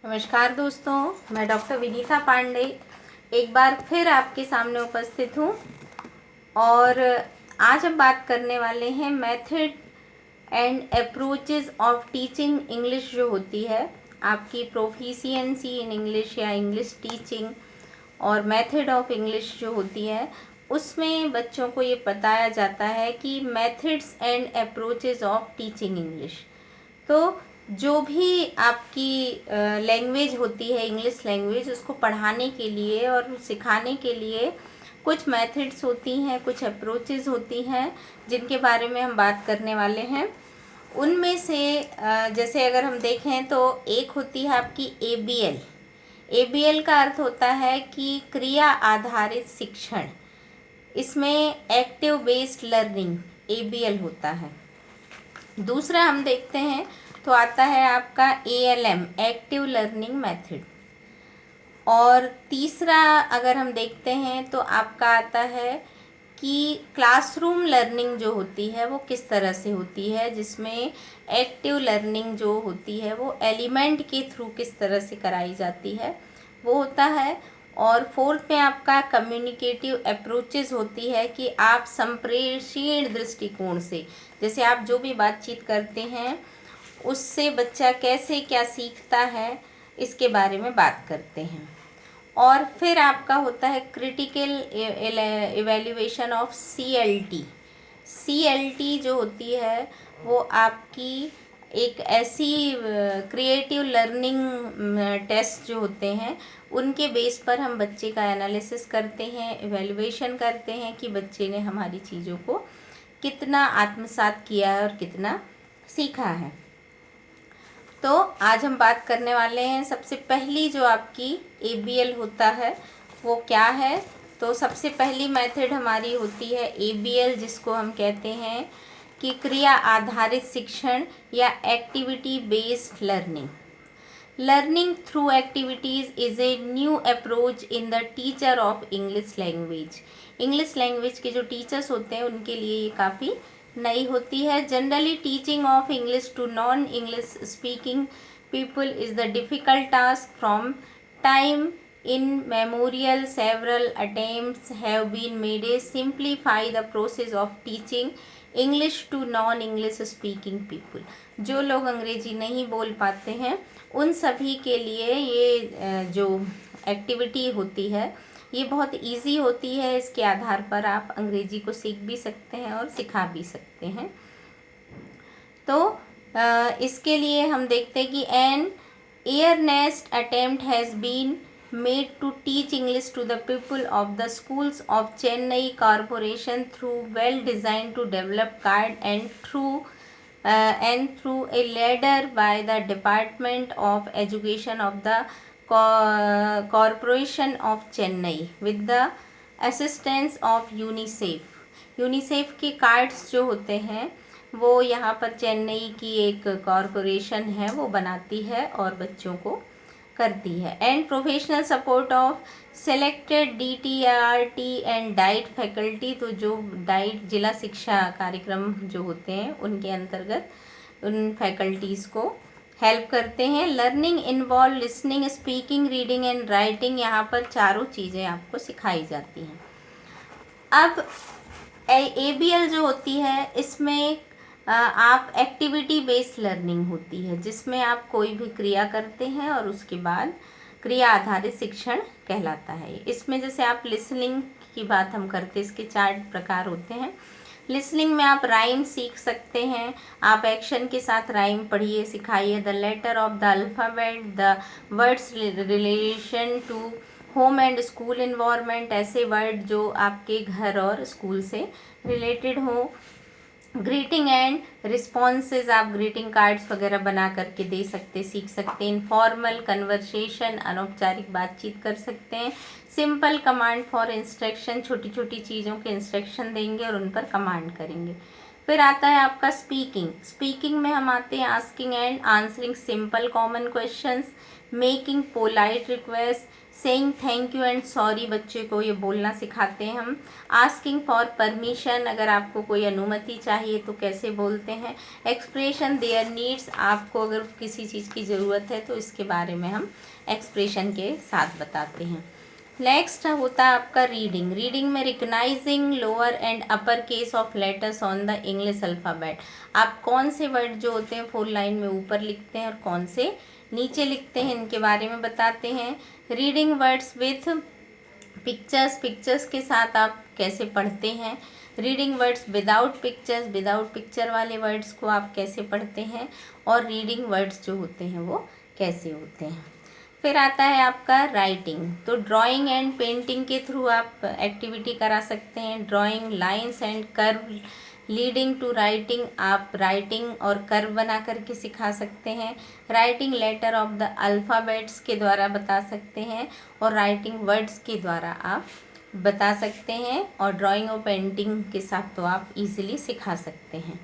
नमस्कार दोस्तों, मैं डॉक्टर विनीता पांडे एक बार फिर आपके सामने उपस्थित हूँ और आज हम बात करने वाले हैं method and approaches of teaching English जो होती है, आपकी प्रोफिशिएंसी इन इंग्लिश या इंग्लिश टीचिंग और मेथड ऑफ इंग्लिश जो होती है, उसमें बच्चों को ये बताया जाता है कि methods and approaches of teaching English. तो जो भी आपकी लैंग्वेज होती है, इंग्लिश लैंग्वेज, उसको पढ़ाने के लिए और सिखाने के लिए कुछ मेथड्स होती हैं, कुछ अप्रोचेस होती हैं जिनके बारे में हम बात करने वाले हैं। उनमें से जैसे अगर हम देखें तो एक होती है आपकी ABL। ABL का अर्थ होता है कि क्रिया आधारित शिक्षण। इसमें एक्टिव बेस्ड लर्निंग ABL होता है। दूसरा हम देखते हैं तो आता है आपका ALM, एक्टिव लर्निंग मेथड। और तीसरा अगर हम देखते हैं तो आपका आता है कि क्लासरूम लर्निंग जो होती है वो किस तरह से होती है, जिसमें एक्टिव लर्निंग जो होती है वो एलिमेंट के थ्रू किस तरह से कराई जाती है, वो होता है। और फोर्थ में आपका कम्युनिकेटिव अप्रोचेस होती है कि आप संप्रेषण दृष्टिकोण से, जैसे आप जो भी बातचीत करते हैं उससे बच्चा कैसे क्या सीखता है, इसके बारे में बात करते हैं। और फिर आपका होता है critical evaluation of CLT। CLT जो होती है वो आपकी एक ऐसी क्रिएटिव लर्निंग टेस्ट जो होते हैं, उनके बेस पर हम बच्चे का एनालिसिस करते हैं, इवैल्यूएशन करते हैं कि बच्चे ने हमारी चीज़ों को कितना आत्मसात किया है और कितना सीखा है। तो आज हम बात करने वाले हैं, सबसे पहली जो आपकी ABL होता है वो क्या है। तो सबसे पहली मेथड हमारी होती है ABL, जिसको हम कहते हैं कि क्रिया आधारित शिक्षण या activity based learning. Learning through activities is a new approach in the teacher of English language. English language के जो टीचर्स होते हैं उनके लिए ये काफ़ी नई होती है। Generally teaching of English to non English speaking people is the difficult task from time immemorial several attempts have been made a simplify the process of teaching English to non English speaking people. जो लोग अंग्रेजी नहीं बोल पाते हैं उन सभी के लिए ये जो एक्टिविटी होती है ये बहुत इजी होती है। इसके आधार पर आप अंग्रेजी को सीख भी सकते हैं और सिखा भी सकते हैं। तो इसके लिए हम देखते हैं कि N earnest attempt has been made to teach English to the people of the schools of Chennai Corporation through well designed to develop card and through a ladder by the Department of Education of the Corporation of Chennai with the assistance of UNICEF। UNICEF के cards जो होते हैं वो यहाँ पर चेन्नई की एक corporation है वो बनाती है और बच्चों को करती है। And professional support of selected DTRT and diet faculty. तो जो डाइट जिला शिक्षा कार्यक्रम जो होते हैं उनके अंतर्गत उन फैकल्टीज़ को हेल्प करते हैं। Learning involve listening, speaking, reading and writing. यहाँ पर चारों चीज़ें आपको सिखाई जाती हैं। अब ABL जो होती है इसमें आप एक्टिविटी बेस्ड लर्निंग होती है, जिसमें आप कोई भी क्रिया करते हैं और उसके बाद क्रिया आधारित शिक्षण कहलाता है। इसमें जैसे आप लिसनिंग की बात हम करते हैं, इसके 4 प्रकार होते हैं। लिसनिंग में आप राइम सीख सकते हैं, आप एक्शन के साथ राइम पढ़िए, सिखाइए। The letter of the alphabet, the words relation to home and school environment, ऐसे वर्ड जो आपके घर और स्कूल से रिलेटेड हो। ग्रीटिंग एंड रिस्पॉन्सेज, आप ग्रीटिंग कार्ड्स वगैरह बना करके दे सकते, सीख सकते हैं। इनफॉर्मल कन्वर्सेशन, अनौपचारिक बातचीत कर सकते हैं। सिंपल कमांड फॉर इंस्ट्रक्शन, छोटी छोटी चीज़ों के इंस्ट्रक्शन देंगे और उन पर कमांड करेंगे। फिर आता है आपका स्पीकिंग। स्पीकिंग में हम आते हैं asking and answering simple common questions, making polite request, saying thank you and sorry, बच्चे को ये बोलना सिखाते हैं हम। आस्किंग फॉर परमिशन, अगर आपको कोई अनुमति चाहिए तो कैसे बोलते हैं। एक्सप्रेशन देयर नीड्स, आपको अगर किसी चीज़ की ज़रूरत है तो इसके बारे में हम एक्सप्रेशन के साथ बताते हैं। नेक्स्ट होता है आपका रीडिंग। रीडिंग में recognising lower and upper case of letters on the English alphabet, आप कौन से वर्ड जो होते हैं 4 लाइन में ऊपर लिखते हैं और कौन से नीचे लिखते हैं, इनके बारे में बताते हैं। Reading words with pictures, pictures के साथ आप कैसे पढ़ते हैं। Reading words without pictures, without picture वाले वर्ड्स को आप कैसे पढ़ते हैं। और रीडिंग वर्ड्स जो होते हैं वो कैसे होते हैं। फिर आता है आपका राइटिंग। तो ड्राइंग एंड पेंटिंग के थ्रू आप एक्टिविटी करा सकते हैं। Drawing lines and curve leading to writing, आप राइटिंग और कर्व बना करके सिखा सकते हैं। Writing letter of the alphabets के द्वारा बता सकते हैं और राइटिंग वर्ड्स के द्वारा आप बता सकते हैं। और ड्राइंग और पेंटिंग के साथ तो आप इजीली सिखा सकते हैं।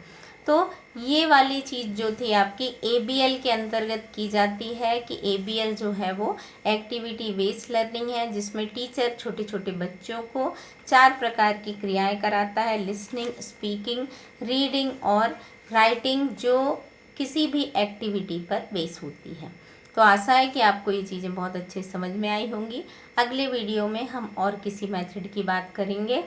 तो ये वाली चीज़ जो थी आपकी ABL के अंतर्गत की जाती है कि ABL जो है वो एक्टिविटी बेस्ड लर्निंग है, जिसमें टीचर छोटे छोटे बच्चों को 4 प्रकार की क्रियाएं कराता है, लिसनिंग, स्पीकिंग, रीडिंग और राइटिंग, जो किसी भी एक्टिविटी पर बेस होती है। तो आशा है कि आपको ये चीज़ें बहुत अच्छे समझ में आई होंगी। अगले वीडियो में हम और किसी मेथड की बात करेंगे।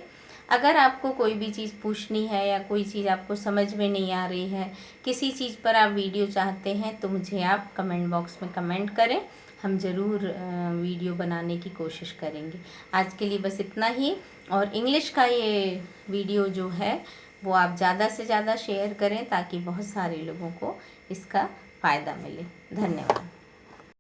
अगर आपको कोई भी चीज़ पूछनी है या कोई चीज़ आपको समझ में नहीं आ रही है, किसी चीज़ पर आप वीडियो चाहते हैं, तो मुझे आप कमेंट बॉक्स में कमेंट करें, हम ज़रूर वीडियो बनाने की कोशिश करेंगे। आज के लिए बस इतना ही। और इंग्लिश का ये वीडियो जो है वो आप ज़्यादा से ज़्यादा शेयर करें ताकि बहुत सारे लोगों को इसका फ़ायदा मिले। धन्यवाद।